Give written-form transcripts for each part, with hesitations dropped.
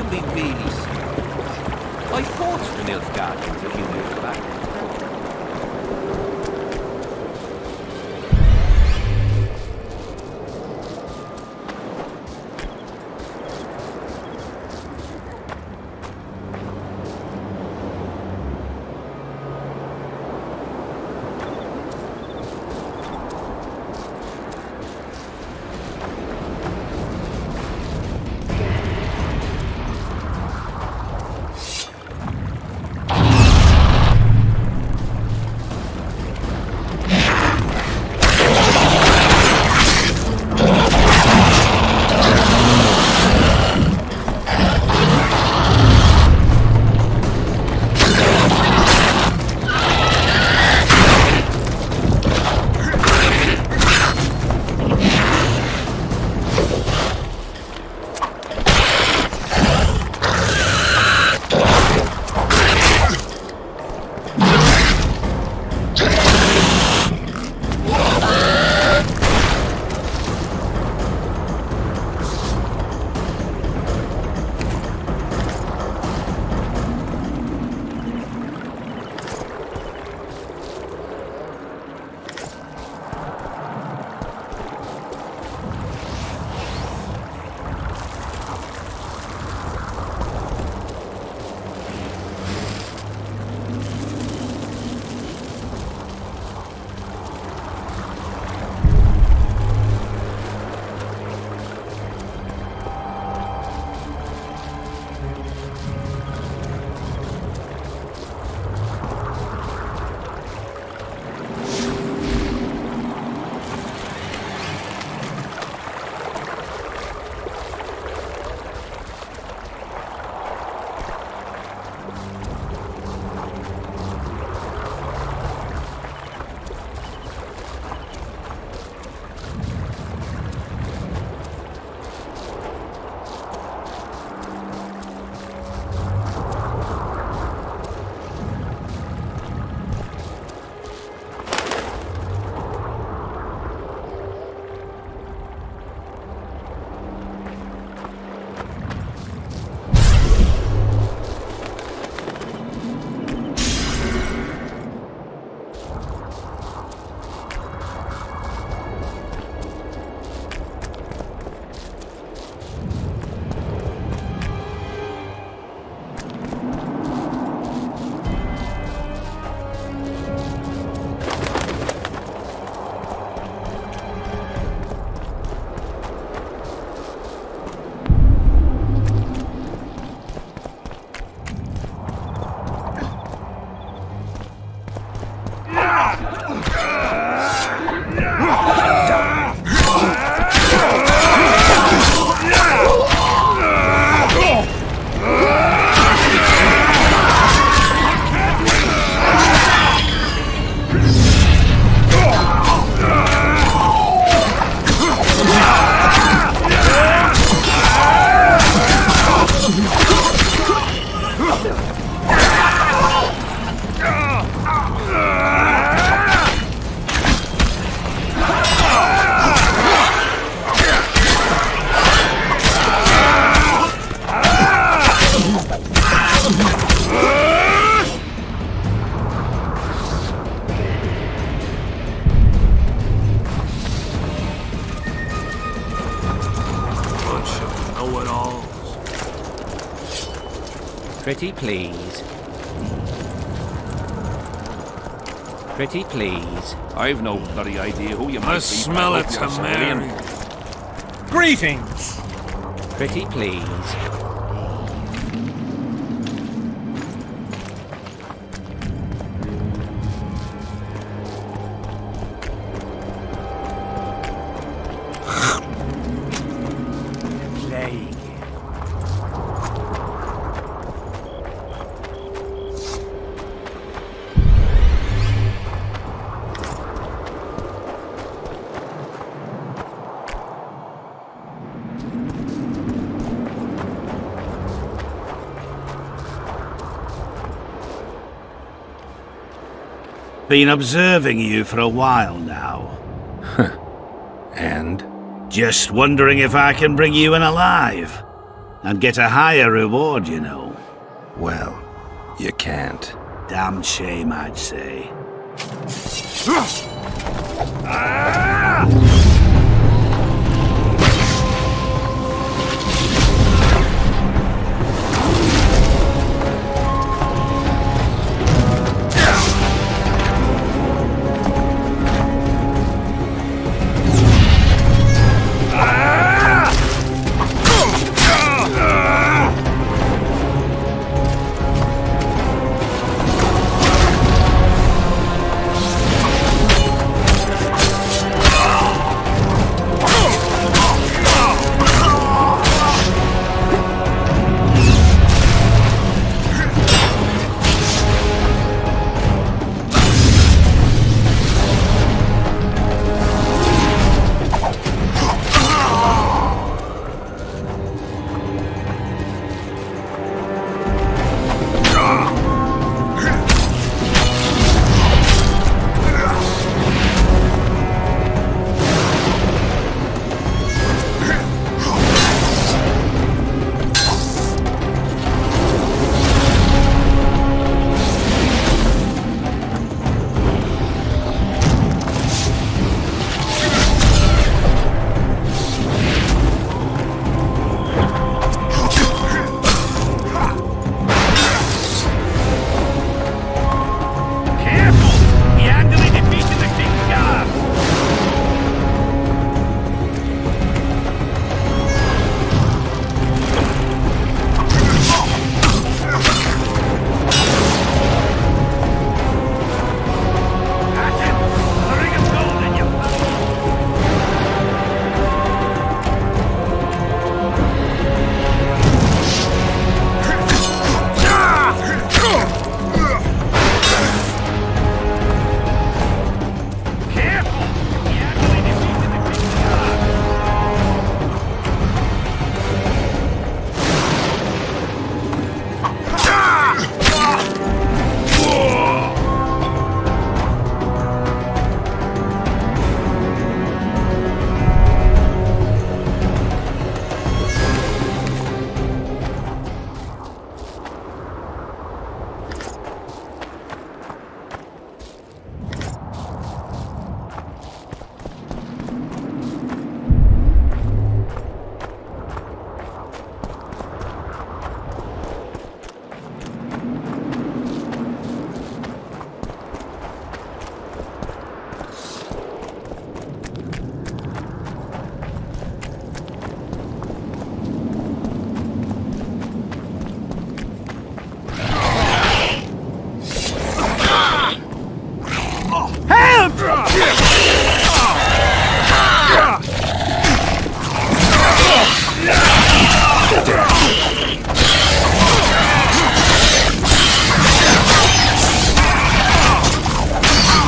can be really smart. I fought the Nilfgaardians a few years back. Pretty please. Pretty please. I've no bloody idea who you might be. I smell it to Mary. Greetings! Pretty please. Been observing you for a while now. And? Just wondering if I can bring you in alive. and get a higher reward, you know. Well, you can't. Damn shame, I'd say.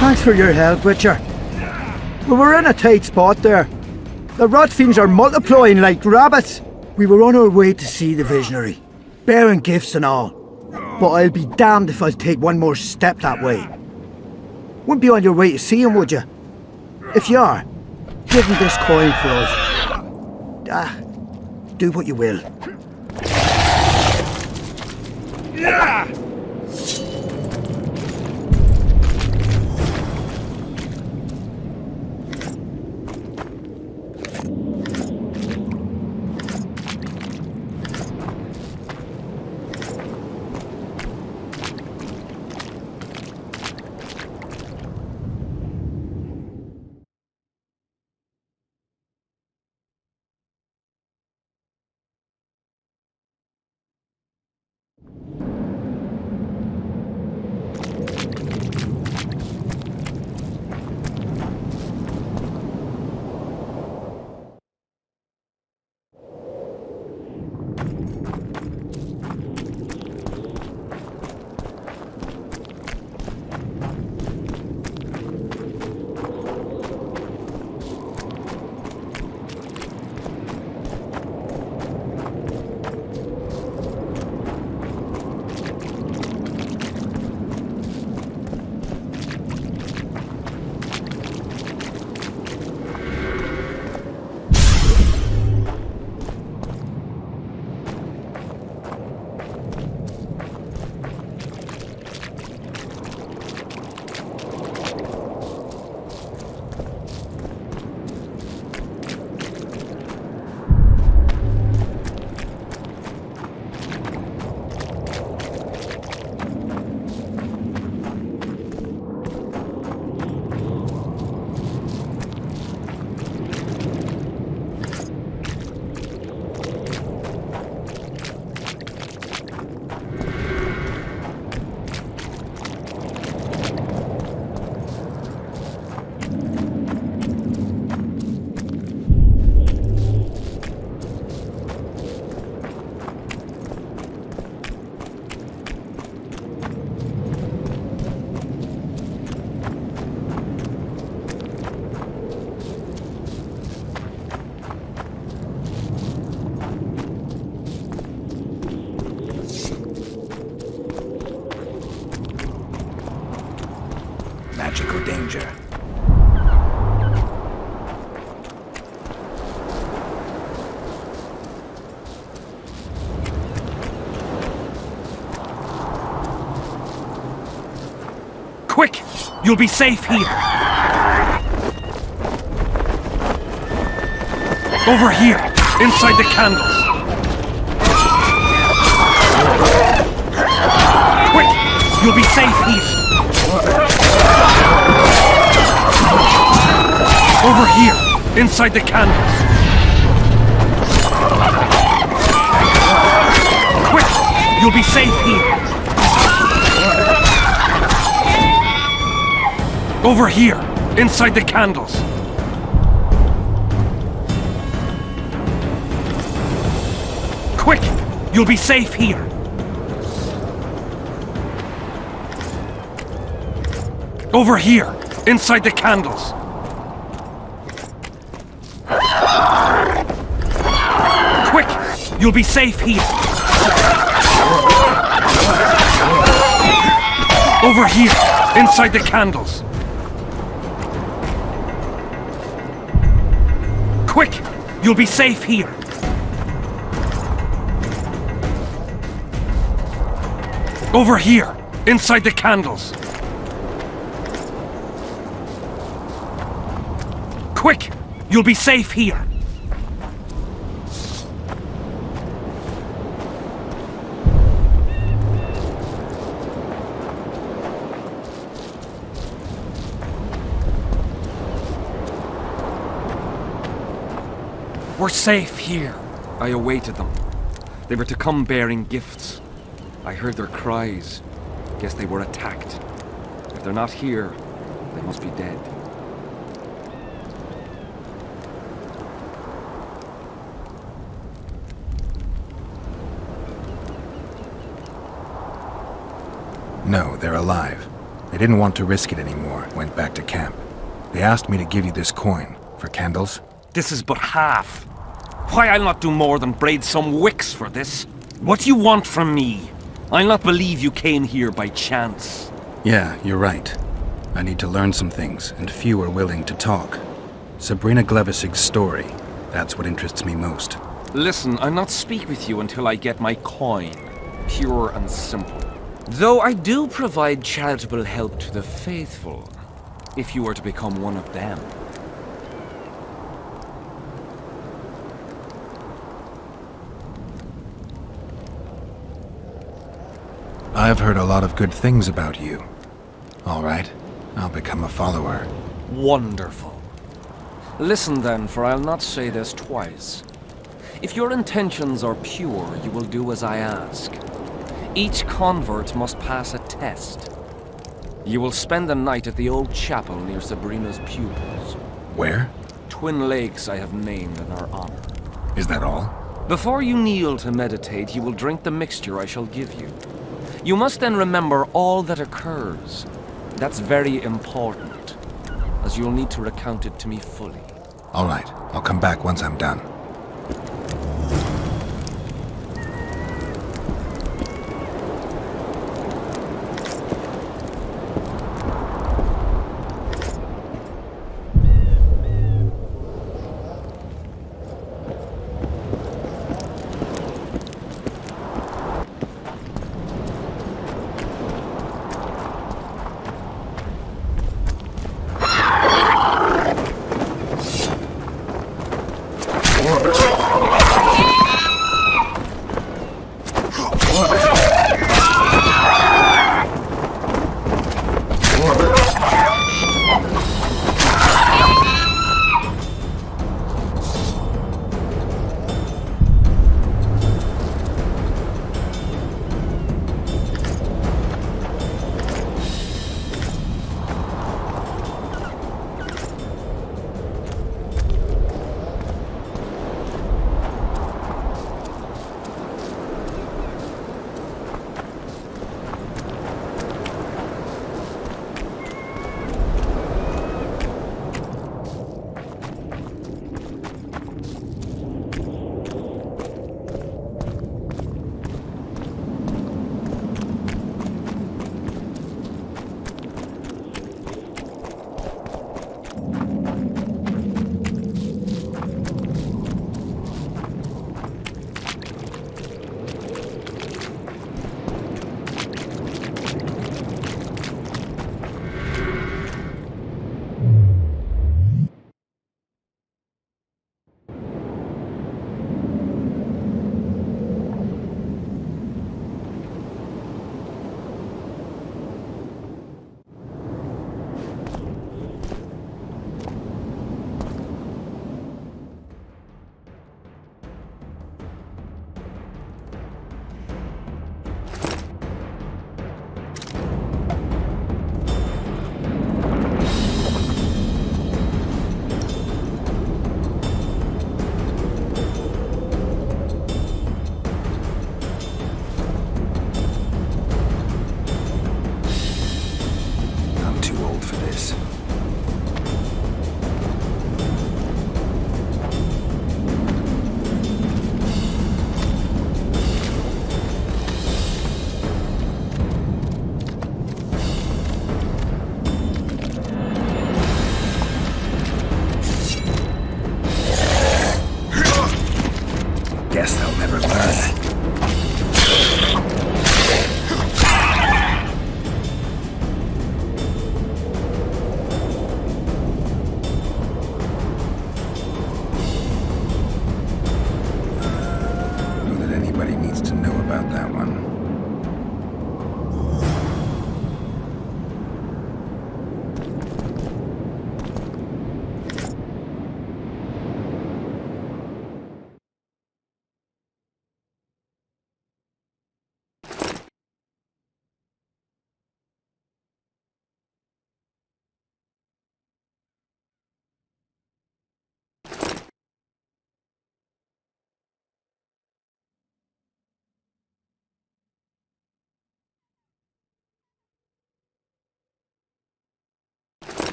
Thanks for your help, Witcher. We were in a tight spot there. The rot fiends are multiplying like rabbits. We were on our way to see the visionary, bearing gifts and all. But I'll be damned if I'll take one more step that way. Wouldn't be on your way to see him, would you? If you are, give him this coin for us. Do what you will. magic or danger. Quick! You'll be safe here! Over here! Inside the candles! Quick! You'll be safe here! Over here! Inside the candles! Quick! You'll be safe here! Over here! Inside the candles! Quick! You'll be safe here! Over here! Inside the candles! Quick! You'll be safe here! Over here! Inside the candles! Quick! You'll be safe here! Over here! Inside the candles! Quick! You'll be safe here! We're safe here. I awaited them. They were to come bearing gifts. I heard their cries. Guess they were attacked. If they're not here, they must be dead. No, they're alive. They didn't want to risk it anymore, went back to camp. They asked me to give you this coin. For candles? This is but half. Why, I'll not do more than braid some wicks for this. What do you want from me? I'll not believe you came here by chance. Yeah, you're right. I need to learn some things, and few are willing to talk. Sabrina Glevisig's story, that's what interests me most. Listen, I'll not speak with you until I get my coin. Pure and simple. Though I do provide charitable help to the faithful, if you were to become one of them. I've heard a lot of good things about you. All right, I'll become a follower. Wonderful. Listen then, for I'll not say this twice. If your intentions are pure, you will do as I ask. Each convert must pass a test. You will spend the night at the old chapel near Sabrina's pupils. Where? Twin lakes I have named in our honor. Is that all? Before you kneel to meditate, you will drink the mixture I shall give you. You must then remember all that occurs. That's very important, as you'll need to recount it to me fully. All right, I'll come back once I'm done.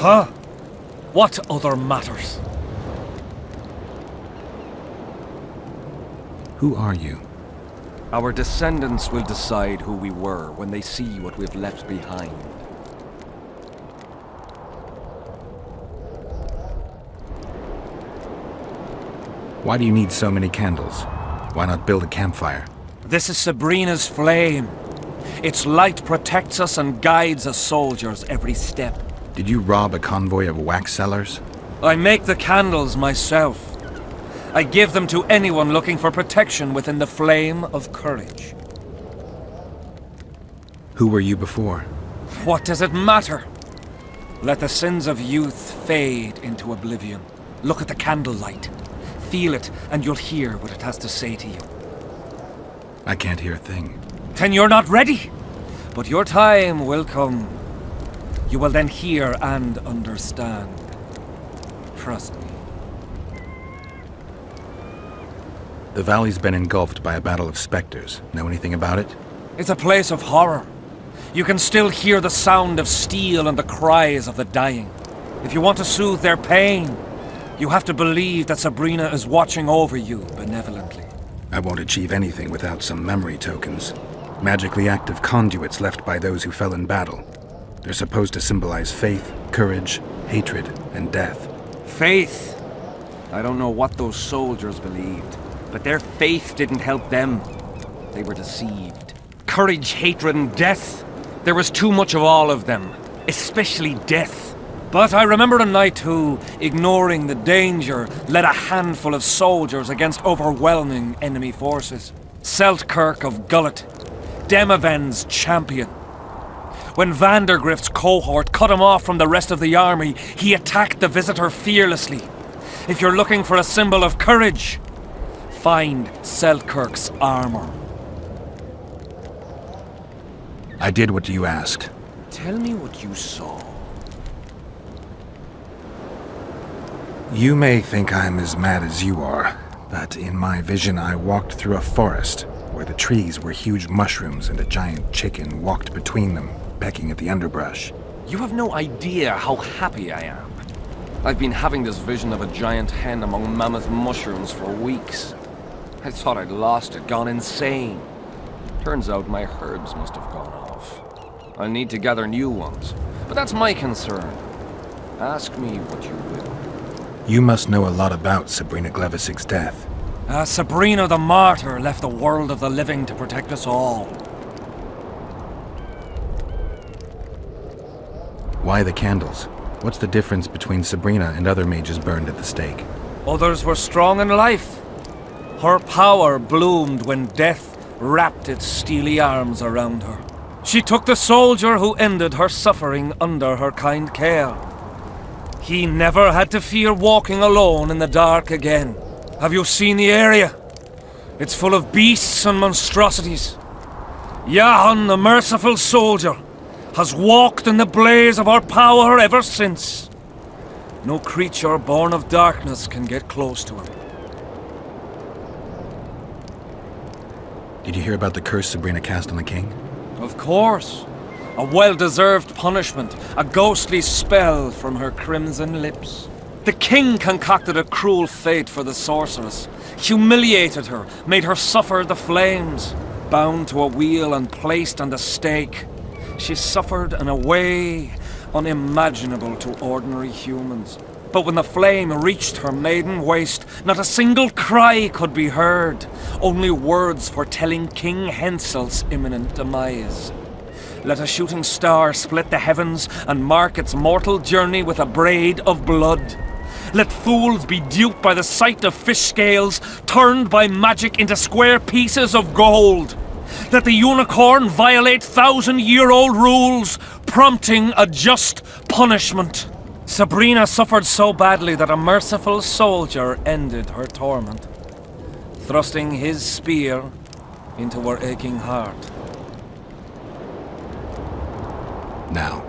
Huh? What other matters? Who are you? Our descendants will decide who we were when they see what we've left behind. Why do you need so many candles? Why not build a campfire? This is Sabrina's flame. Its light protects us and guides us soldiers every step. Did you rob a convoy of wax sellers? I make the candles myself. I give them to anyone looking for protection within the flame of courage. Who were you before? What does it matter? Let the sins of youth fade into oblivion. Look at the candlelight. Feel it, and you'll hear what it has to say to you. I can't hear a thing. Then you're not ready. But your time will come. You will then hear and understand. Trust me. The valley's been engulfed by a battle of specters. Know anything about it? It's a place of horror. You can still hear the sound of steel and the cries of the dying. If you want to soothe their pain, you have to believe that Sabrina is watching over you benevolently. I won't achieve anything without some memory tokens. Magically active conduits left by those who fell in battle. They're supposed to symbolize faith, courage, hatred, and death. Faith. I don't know what those soldiers believed, but their faith didn't help them. They were deceived. Courage, hatred, and death. There was too much of all of them, especially death. But I remember a knight who, ignoring the danger, led a handful of soldiers against overwhelming enemy forces. Seltkirk of Gullet, Demaven's champion. When Vandergrift's cohort cut him off from the rest of the army, he attacked the visitor fearlessly. If you're looking for a symbol of courage, find Seltkirk's armor. I did what you asked. Tell me what you saw. You may think I'm as mad as you are, but in my vision I walked through a forest where the trees were huge mushrooms and a giant chicken walked between them, pecking at the underbrush. You have no idea how happy I am. I've been having this vision of a giant hen among mammoth mushrooms for weeks. I thought I'd lost it, gone insane. Turns out my herbs must have gone off. I'll need to gather new ones, but that's my concern. Ask me what you will. You must know a lot about Sabrina Glevisig's death. Sabrina the Martyr left the world of the living to protect us all. Why the candles? What's the difference between Sabrina and other mages burned at the stake? Others were strong in life. Her power bloomed when death wrapped its steely arms around her. She took the soldier who ended her suffering under her kind care. He never had to fear walking alone in the dark again. Have you seen the area? It's full of beasts and monstrosities. Jahan, the merciful soldier, has walked in the blaze of our power ever since. No creature born of darkness can get close to him. Did you hear about the curse Sabrina cast on the king? Of course. A well-deserved punishment, a ghostly spell from her crimson lips. The king concocted a cruel fate for the sorceress, humiliated her, made her suffer the flames. Bound to a wheel and placed on the stake, she suffered in a way unimaginable to ordinary humans. But when the flame reached her maiden waist, not a single cry could be heard, only words foretelling King Hensel's imminent demise. Let a shooting star split the heavens and mark its mortal journey with a braid of blood. Let fools be duped by the sight of fish scales, turned by magic into square pieces of gold. Let the unicorn violate 1,000-year-old rules, prompting a just punishment. Sabrina suffered so badly that a merciful soldier ended her torment, thrusting his spear into her aching heart. Now,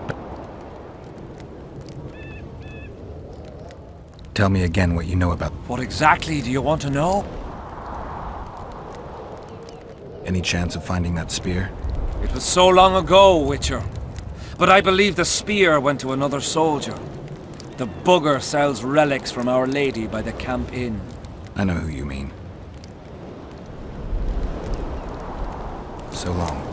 tell me again what you know about... What exactly do you want to know? Any chance of finding that spear? It was so long ago, Witcher. But I believe the spear went to another soldier. The bugger sells relics from Our Lady by the Camp Inn. I know who you mean. So long.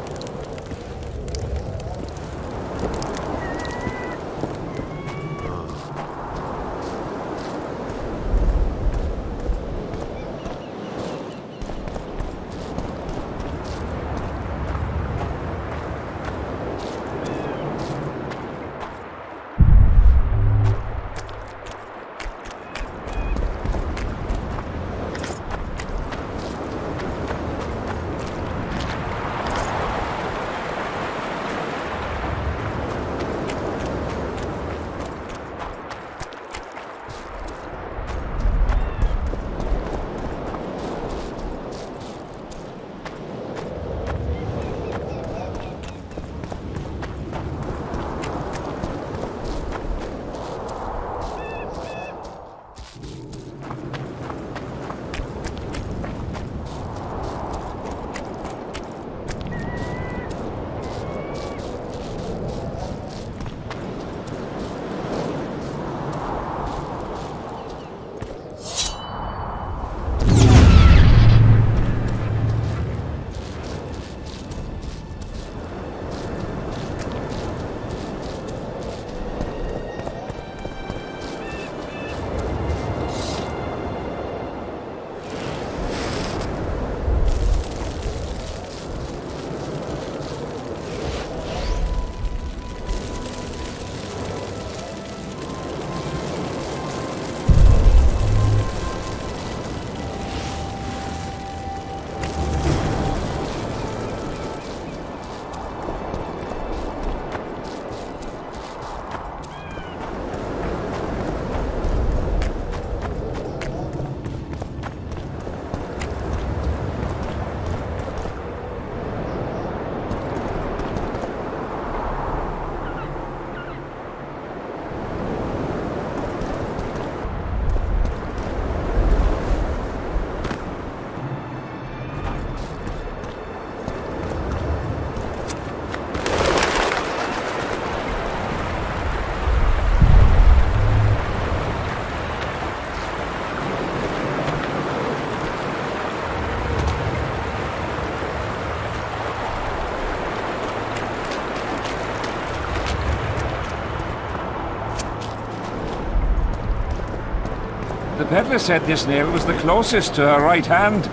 The peddler said this nail was the closest to her right hand.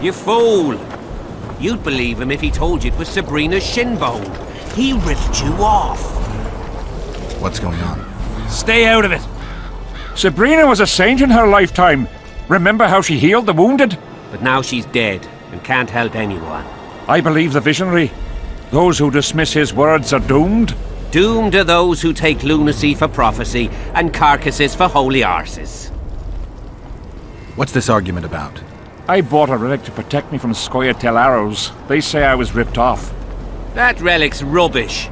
You fool! You'd believe him if he told you it was Sabrina's shin bone. He ripped you off. What's going on? Stay out of it! Sabrina was a saint in her lifetime. Remember how she healed the wounded? But now she's dead and can't help anyone. I believe the visionary. Those who dismiss his words are doomed. Doomed are those who take lunacy for prophecy and carcasses for holy arses. What's this argument about? I bought a relic to protect me from Scoia'tael arrows. They say I was ripped off. That relic's rubbish.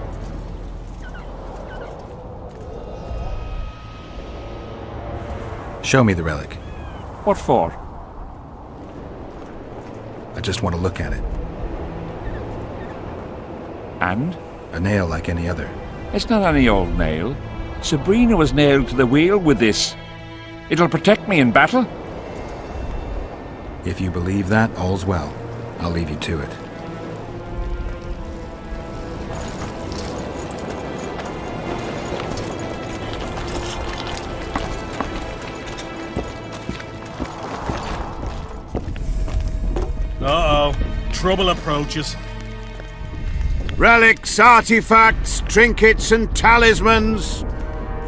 Show me the relic. What for? I just want to look at it. And? A nail like any other. It's not any old nail. Sabrina was nailed to the wheel with this. It'll protect me in battle. If you believe that, all's well. I'll leave you to it. Uh-oh. Trouble approaches. Relics, artifacts, trinkets and talismans.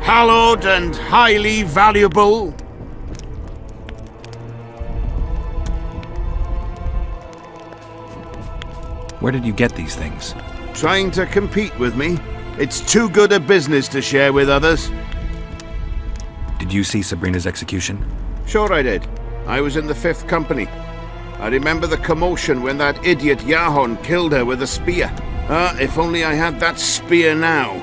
Hallowed and highly valuable. Where did you get these things? Trying to compete with me? It's too good a business to share with others. Did you see Sabrina's execution? Sure I did. I was in the 5th Company. I remember the commotion when that idiot Yahon killed her with a spear. If only I had that spear now.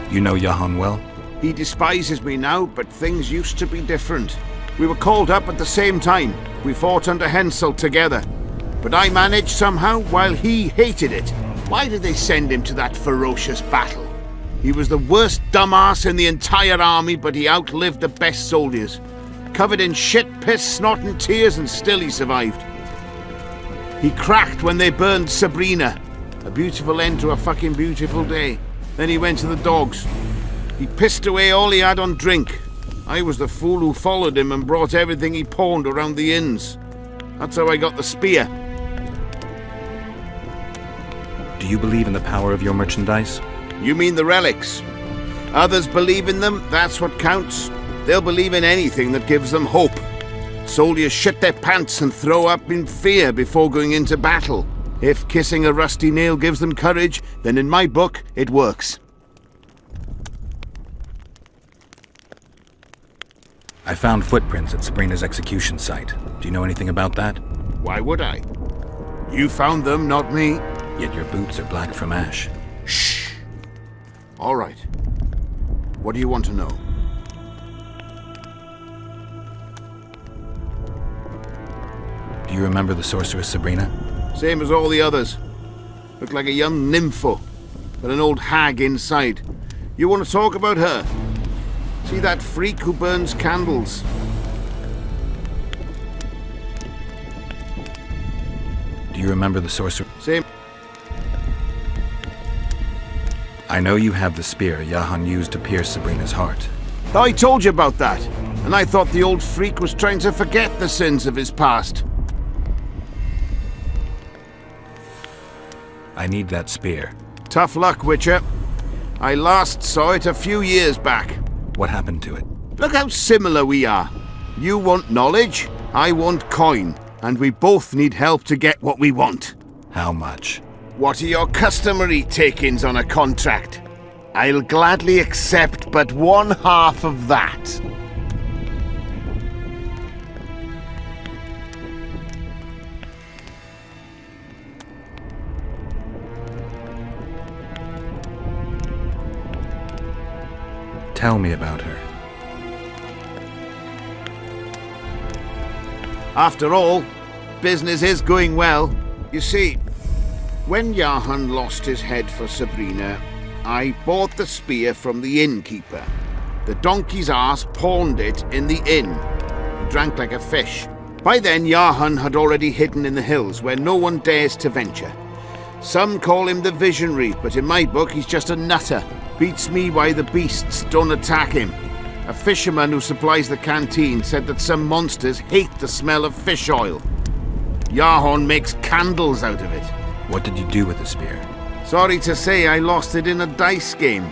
You know Yahon well? He despises me now, but things used to be different. We were called up at the same time. We fought under Hensel together. But I managed somehow while he hated it. Why did they send him to that ferocious battle? He was the worst dumbass in the entire army, but he outlived the best soldiers. Covered in shit, piss, snot and tears, and still he survived. He cracked when they burned Sabrina. A beautiful end to a fucking beautiful day. Then he went to the dogs. He pissed away all he had on drink. I was the fool who followed him and brought everything he pawned around the inns. That's how I got the spear. Do you believe in the power of your merchandise? You mean the relics? Others believe in them, that's what counts. They'll believe in anything that gives them hope. Soldiers shit their pants and throw up in fear before going into battle. If kissing a rusty nail gives them courage, then in my book, it works. I found footprints at Sabrina's execution site. Do you know anything about that? Why would I? You found them, not me. Yet your boots are black from ash. Shh. All right. What do you want to know? Do you remember the sorceress Sabrina? Same as all the others. Looked like a young nympho, but an old hag inside. You want to talk about her? See that freak who burns candles? Do you remember the sorcerer? Same. I know you have the spear Jahan used to pierce Sabrina's heart. I told you about that, and I thought the old freak was trying to forget the sins of his past. I need that spear. Tough luck, Witcher. I last saw it a few years back. What happened to it? Look how similar we are. You want knowledge, I want coin, and we both need help to get what we want. How much? What are your customary take-ins on a contract? I'll gladly accept but 1/2 of that. Tell me about her. After all, business is going well. You see, when Jahan lost his head for Sabrina, I bought the spear from the innkeeper. The donkey's ass pawned it in the inn. He drank like a fish. By then, Jahan had already hidden in the hills where no one dares to venture. Some call him the visionary, but in my book he's just a nutter. Beats me why the beasts don't attack him. A fisherman who supplies the canteen said that some monsters hate the smell of fish oil. Jahan makes candles out of it. What did you do with the spear? Sorry to say I lost it in a dice game.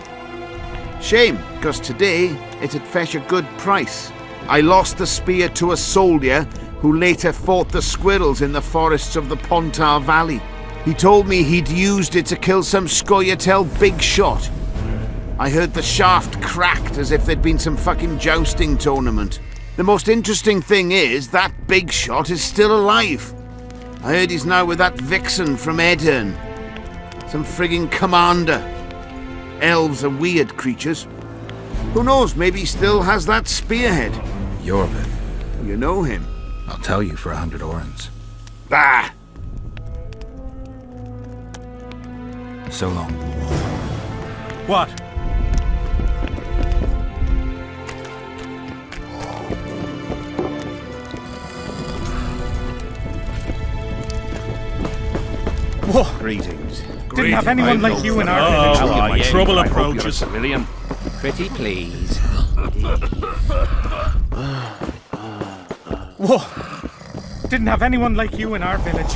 Shame, because today it'd fetch a good price. I lost the spear to a soldier who later fought the squirrels in the forests of the Pontar Valley. He told me he'd used it to kill some Scoia'tael big shot. I heard the shaft cracked as if there'd been some fucking jousting tournament. The most interesting thing is that big shot is still alive. I heard he's now with that vixen from Edirn. Some frigging commander. Elves are weird creatures. Who knows, maybe he still has that spearhead. Jorvik. You know him. I'll tell you for 100 orens. Bah! So long. What? Whoa. Greetings. Didn't have anyone like you in our village. How are you? Trouble I hope you're a approaches. civilian. Pretty please. Whoa. Didn't have anyone like you in our village.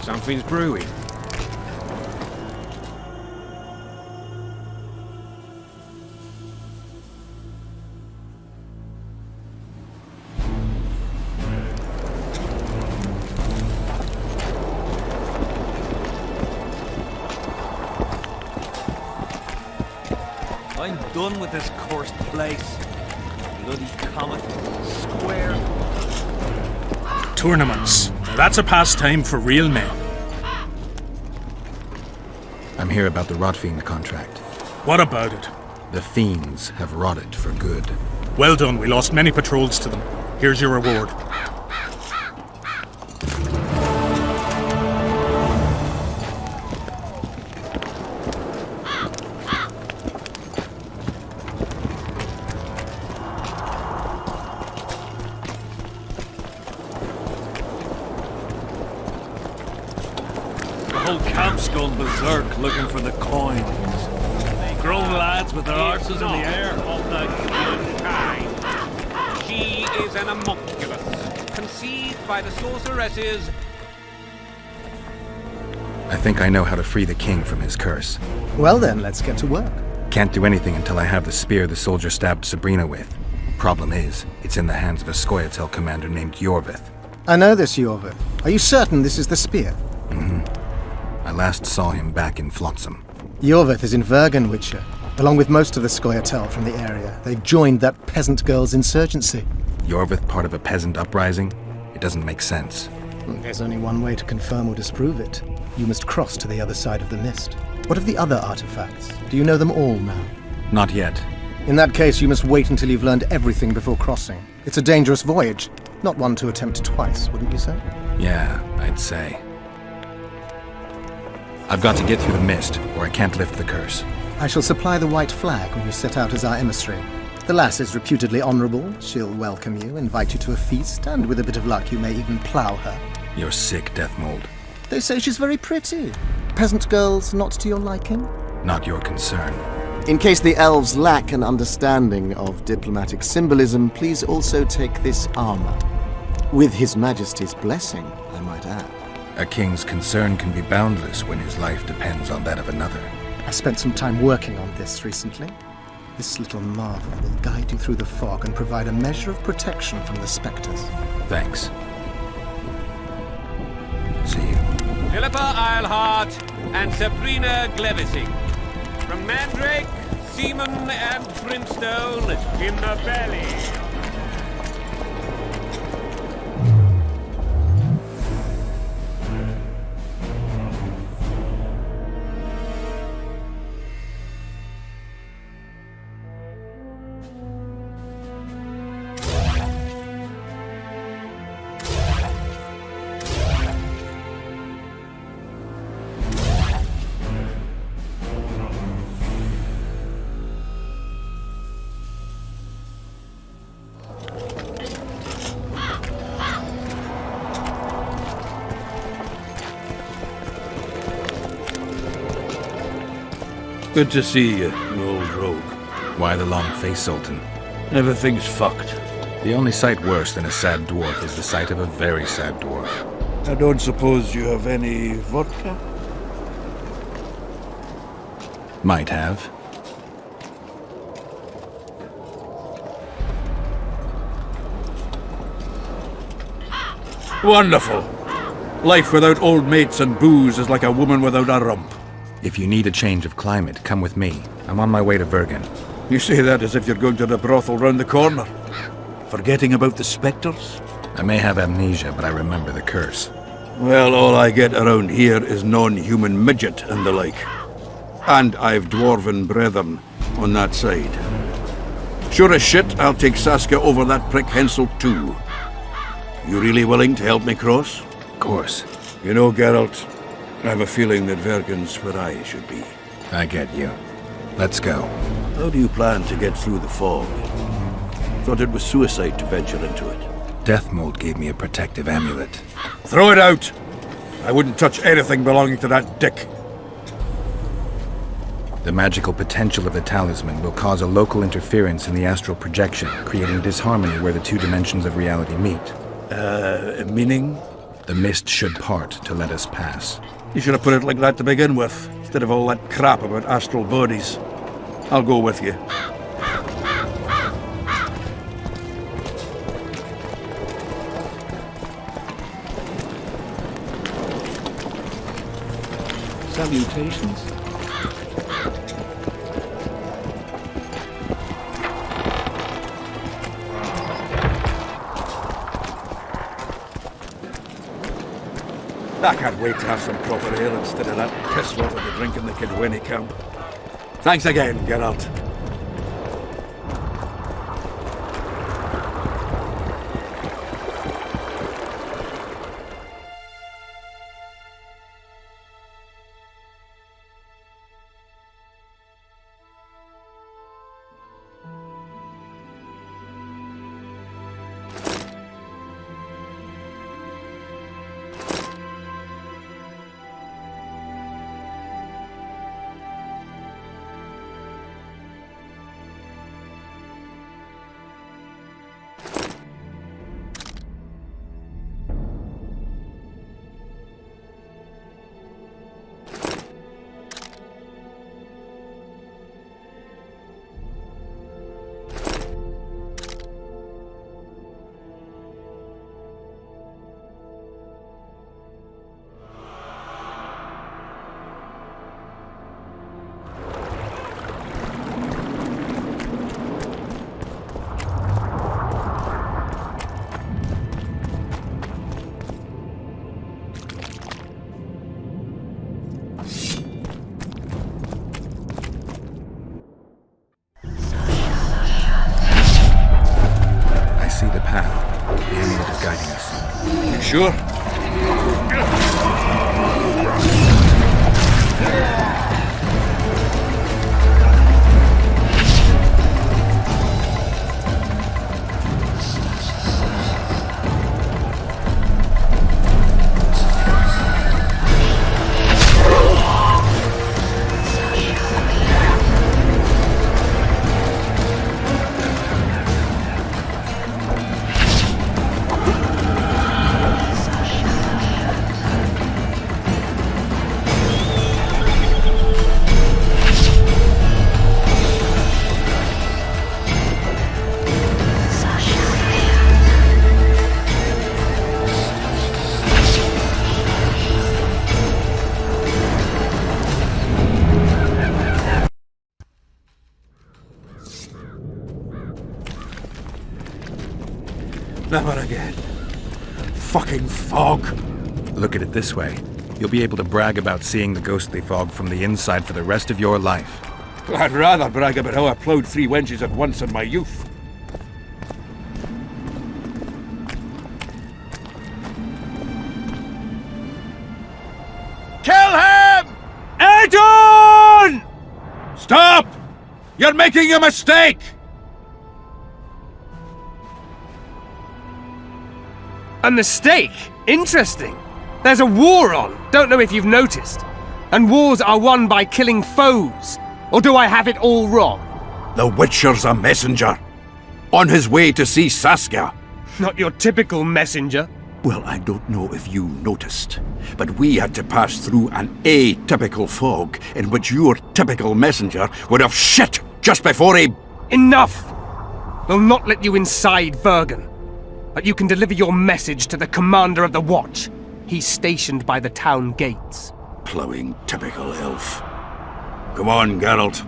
Something's brewing. I'm done with this cursed place. Bloody comet. Square. Tournaments. Now that's a pastime for real men. I'm here about the Rotfiend contract. What about it? The fiends have rotted for good. Well done, we lost many patrols to them. Here's your reward. The whole camp's gone berserk looking for the coins. Grown lads with their arses in the air. Of the humankind. She is an homunculus, conceived by the sorceresses. I think I know how to free the king from his curse. Well then, let's get to work. Can't do anything until I have the spear the soldier stabbed Sabrina with. Problem is, it's in the hands of a Scoia'tael commander named Yorvith. I know this, Yorvith. Are you certain this is the spear? I last saw him back in Flotsam. Yorvith is in Vergen, Witcher, along with most of the Scoia'tael from the area. They've joined that peasant girl's insurgency. Yorvith part of a peasant uprising? It doesn't make sense. There's only one way to confirm or disprove it. You must cross to the other side of the mist. What of the other artifacts? Do you know them all now? Not yet. In that case, you must wait until you've learned everything before crossing. It's a dangerous voyage, not one to attempt twice, wouldn't you say? Yeah, I'd say. I've got to get through the mist, or I can't lift the curse. I shall supply the white flag when you set out as our emissary. The lass is reputedly honourable. She'll welcome you, invite you to a feast, and with a bit of luck, you may even plough her. You're sick, Deathmold. They say she's very pretty. Peasant girls not to your liking? Not your concern. In case the elves lack an understanding of diplomatic symbolism, please also take this armor. With His Majesty's blessing, I might add. A king's concern can be boundless when his life depends on that of another. I spent some time working on this recently. This little marvel will guide you through the fog and provide a measure of protection from the spectres. Thanks. See you. Philippa Eilhart and Sabrina Glevising. From Mandrake, Seaman and Brimstone in the belly. Good to see you, you old rogue. Why the long face, Zoltan? Everything's fucked. The only sight worse than a sad dwarf is the sight of a very sad dwarf. I don't suppose you have any vodka? Might have. Wonderful. Life without old mates and booze is like a woman without a rump. If you need a change of climate, come with me. I'm on my way to Vergen. You say that as if you're going to the brothel round the corner. Forgetting about the spectres? I may have amnesia, but I remember the curse. Well, all I get around here is non-human midget and the like. And I've dwarven brethren on that side. Sure as shit, I'll take Saskia over that prick Hensel too. You really willing to help me cross? Of course. You know, Geralt, I have a feeling that Vergen's where I should be. I get you. Let's go. How do you plan to get through the fog? Thought it was suicide to venture into it. Deathmold gave me a protective amulet. Throw it out! I wouldn't touch anything belonging to that dick. The magical potential of the talisman will cause a local interference in the astral projection, creating disharmony where the two dimensions of reality meet. Meaning? The mist should part to let us pass. You should have put it like that to begin with, instead of all that crap about astral bodies. I'll go with you. Salutations. I can't wait to have some proper ale instead of that piss water to drink in the Kidwinnie camp. Thanks again, Geralt. Sure. Never again. Fucking fog. Look at it this way. You'll be able to brag about seeing the ghostly fog from the inside for the rest of your life. I'd rather brag about how I ploughed 3 wenches at once in my youth. Kill him! Adon! Stop! You're making a mistake! A mistake? Interesting. There's a war on, don't know if you've noticed. And wars are won by killing foes. Or do I have it all wrong? The Witcher's a messenger. On his way to see Saskia. Not your typical messenger. Well, I don't know if you noticed, but we had to pass through an atypical fog in which your typical messenger would have shit just before he... Enough! We'll not let you inside Vergen. But you can deliver your message to the commander of the watch. He's stationed by the town gates. Ploughing typical elf. Come on, Geralt.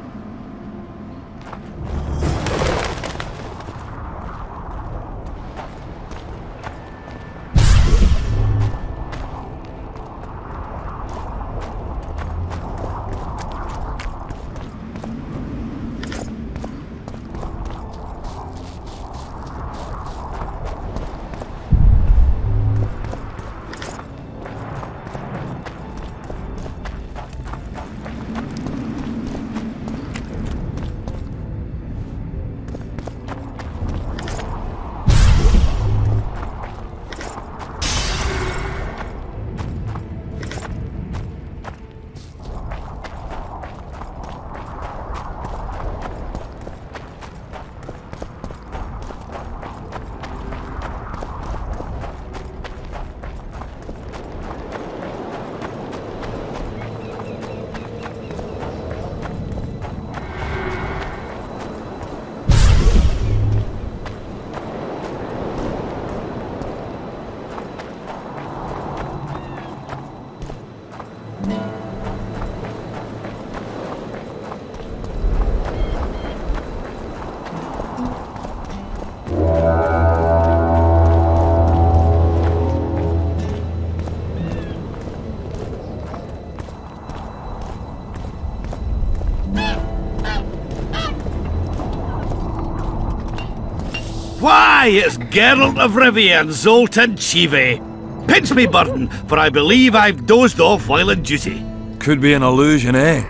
Aye, it's Geralt of Rivia and Zoltan Chive. Pinch me, Burton, for I believe I've dozed off while on duty. Could be an illusion, eh?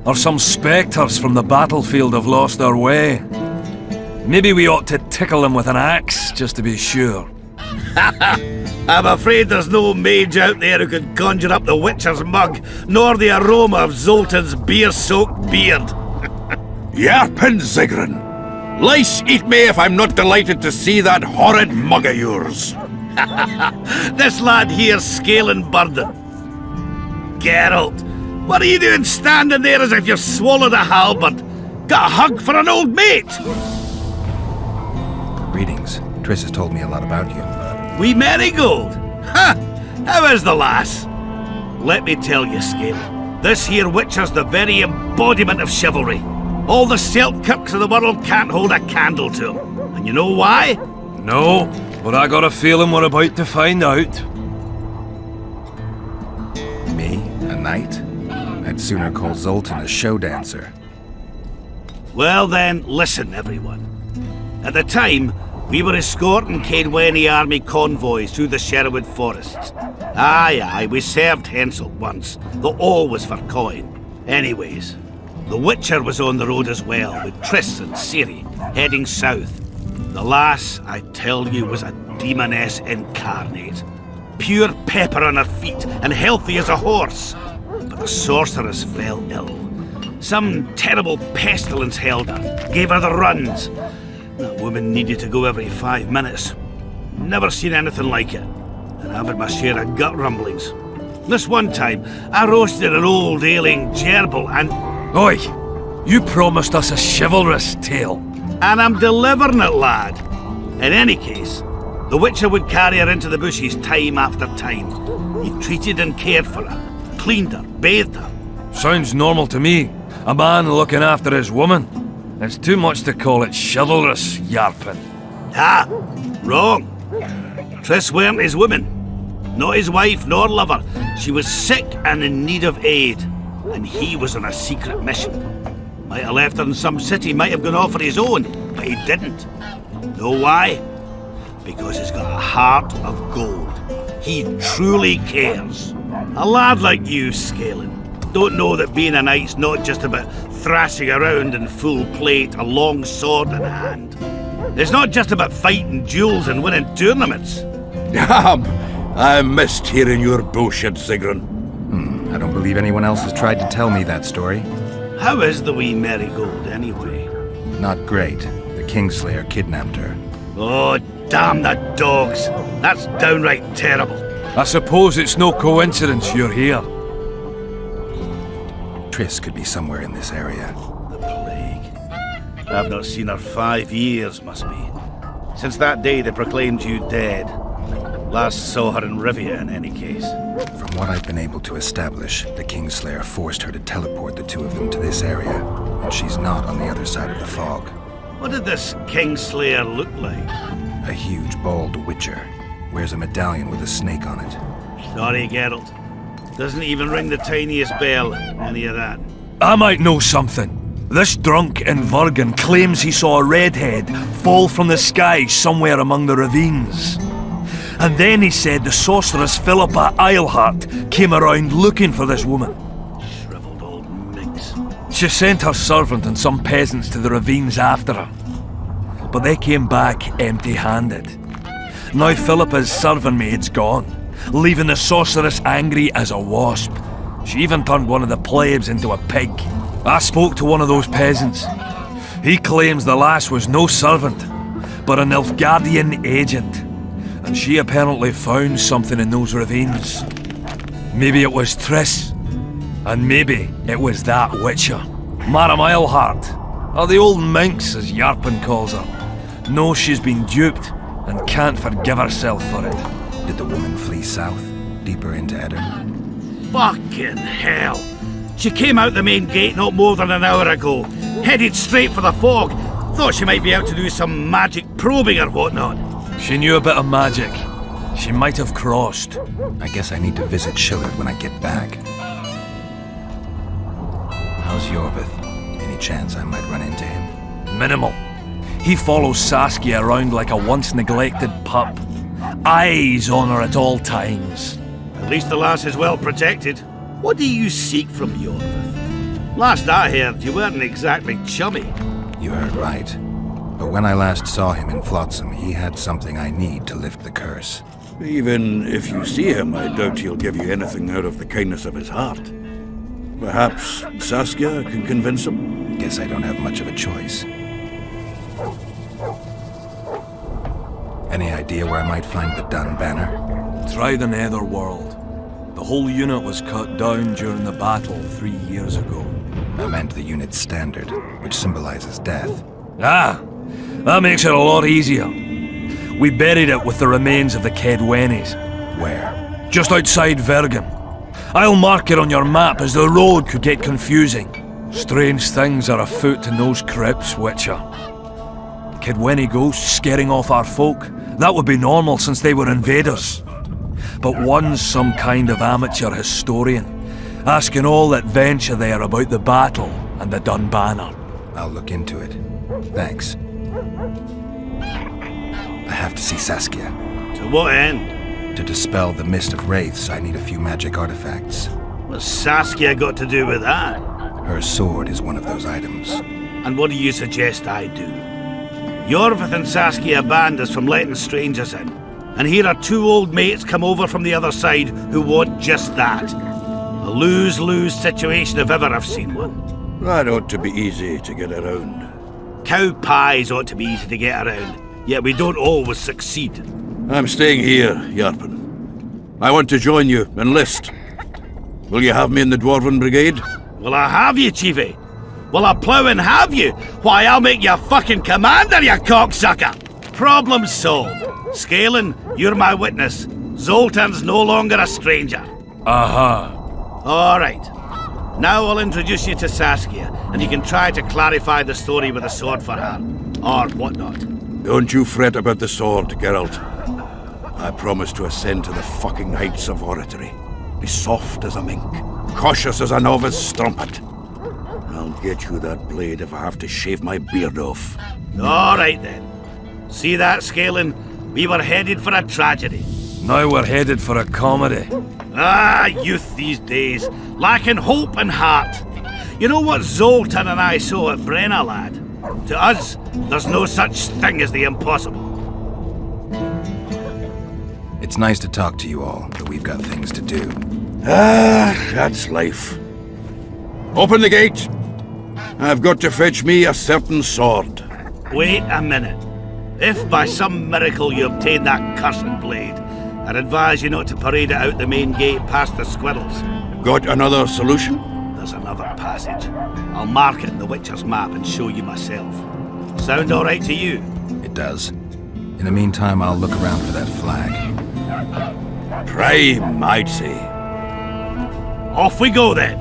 Or some spectres from the battlefield have lost their way. Maybe we ought to tickle them with an axe, just to be sure. I'm afraid there's no mage out there who could conjure up the Witcher's mug, nor the aroma of Zoltan's beer-soaked beard. Yarpin Zigrin! Lice eat me if I'm not delighted to see that horrid mug of yours. This lad here's scaling burden. Geralt, what are you doing standing there as if you've swallowed a halberd? Got a hug for an old mate? Greetings. Triss has told me a lot about you. Wee Marigold? Ha! How is the lass? Let me tell you, Scale, this here Witcher's the very embodiment of chivalry. All the Selkirks of the world can't hold a candle to him. And you know why? No, but I got a feeling we're about to find out. Me? A knight? I'd sooner call Zoltan a show dancer. Well then, listen everyone. At the time, we were escorting Caedwene army convoys through the Sherwood forests. Aye, we served Henselt once, though always for coin. Anyways, the Witcher was on the road as well, with Triss and Ciri, heading south. The lass, I tell you, was a demoness incarnate. Pure pepper on her feet, and healthy as a horse. But the sorceress fell ill. Some terrible pestilence held her, gave her the runs. That woman needed to go every 5 minutes. Never seen anything like it. And I've had my share of gut rumblings. This one time, I roasted an old ailing gerbil and... Oi! You promised us a chivalrous tale. And I'm delivering it, lad. In any case, the Witcher would carry her into the bushes time after time. He treated and cared for her, cleaned her, bathed her. Sounds normal to me. A man looking after his woman. It's too much to call it chivalrous, Yarpin. Ah, wrong. Triss weren't his woman. Not his wife nor lover. She was sick and in need of aid. And he was on a secret mission. Might have left her in some city, might have gone off on his own, but he didn't. Know why? Because he's got a heart of gold. He truly cares. A lad like you, Scalen, don't know that being a knight's not just about thrashing around in full plate, a long sword in hand. It's not just about fighting duels and winning tournaments. I missed hearing your bullshit, Sigrun. I don't believe anyone else has tried to tell me that story. How is the wee Marigold, anyway? Not great. The Kingslayer kidnapped her. Oh, damn the dogs. That's downright terrible. I suppose it's no coincidence you're here. Triss could be somewhere in this area. The plague. I've not seen her 5 years, must be. Since that day they proclaimed you dead. Last saw her in Rivia, in any case. From what I've been able to establish, the Kingslayer forced her to teleport the two of them to this area, and she's not on the other side of the fog. What did this Kingslayer look like? A huge, bald witcher. Wears a medallion with a snake on it. Sorry, Geralt. Doesn't even ring the tiniest bell, any of that. I might know something. This drunk in Vergen claims he saw a redhead fall from the sky somewhere among the ravines. And then he said the sorceress Philippa Eilhart came around looking for this woman. Shriveled old minx. She sent her servant and some peasants to the ravines after her. But they came back empty-handed. Now Philippa's servant maid's gone, leaving the sorceress angry as a wasp. She even turned one of the plebs into a pig. I spoke to one of those peasants. He claims the lass was no servant, but an Nilfgaardian agent. And she apparently found something in those ravines. Maybe it was Triss. And maybe it was that Witcher. Madame Eilhart, or the old minx as Yarpin calls her, knows she's been duped and can't forgive herself for it. Did the woman flee south, deeper into Eddard? Fucking hell! She came out the main gate not more than an hour ago, headed straight for the fog. Thought she might be out to do some magic probing or whatnot. She knew a bit of magic. She might have crossed. I guess I need to visit Shillard when I get back. How's Yorvith? Any chance I might run into him? Minimal. He follows Saskia around like a once-neglected pup. Eyes on her at all times. At least the lass is well protected. What do you seek from Yorvith? Last I heard, you weren't exactly chummy. You heard right. But when I last saw him in Flotsam, he had something I need to lift the curse. Even if you see him, I doubt he'll give you anything out of the kindness of his heart. Perhaps Saskia can convince him? Guess I don't have much of a choice. Any idea where I might find the Dun banner? Try the Netherworld. The whole unit was cut down during the battle 3 years ago. I meant the unit's standard, which symbolizes death. Ah, that makes it a lot easier. We buried it with the remains of the Kedwenis. Where? Just outside Vergen. I'll mark it on your map as the road could get confusing. Strange things are afoot in those crypts, Witcher. Kedweni ghosts scaring off our folk. That would be normal since they were invaders. But one's some kind of amateur historian, asking all that venture there about the battle and the Dun banner. I'll look into it. Thanks. I have to see Saskia. To what end? To dispel the mist of wraiths, I need a few magic artifacts. What's Saskia got to do with that? Her sword is one of those items. And what do you suggest I do? Yorvith and Saskia banned us from letting strangers in. And here are two old mates come over from the other side who want just that. A lose-lose situation if ever I've seen one. That ought to be easy to get around. Cow pies ought to be easy to get around, yet we don't always succeed. I'm staying here, Yarpen. I want to join you, enlist. Will you have me in the Dwarven Brigade? Will I have you, Chiefy? Will I plough and have you? Why, I'll make you fucking commander, you cocksucker! Problem solved. Scaling, you're my witness. Zoltan's no longer a stranger. Aha. All right. Now I'll introduce you to Saskia, and you can try to clarify the story with a sword for her. Or whatnot. Don't you fret about the sword, Geralt. I promise to ascend to the fucking heights of oratory. Be soft as a mink, cautious as a novice strumpet. I'll get you that blade if I have to shave my beard off. All right then. See that, Scaling? We were headed for a tragedy. Now we're headed for a comedy. Ah, youth these days, lacking hope and heart. You know what Zoltan and I saw at Brenna, lad? To us, there's no such thing as the impossible. It's nice to talk to you all, but we've got things to do. Ah, that's life. Open the gate. I've got to fetch me a certain sword. Wait a minute. If by some miracle you obtain that cursed blade, I'd advise you not to parade it out the main gate past the squirrels. Got another solution? There's another passage. I'll mark it in the Witcher's map and show you myself. Sound all right to you? It does. In the meantime, I'll look around for that flag. Prime, I'd say. Off we go then.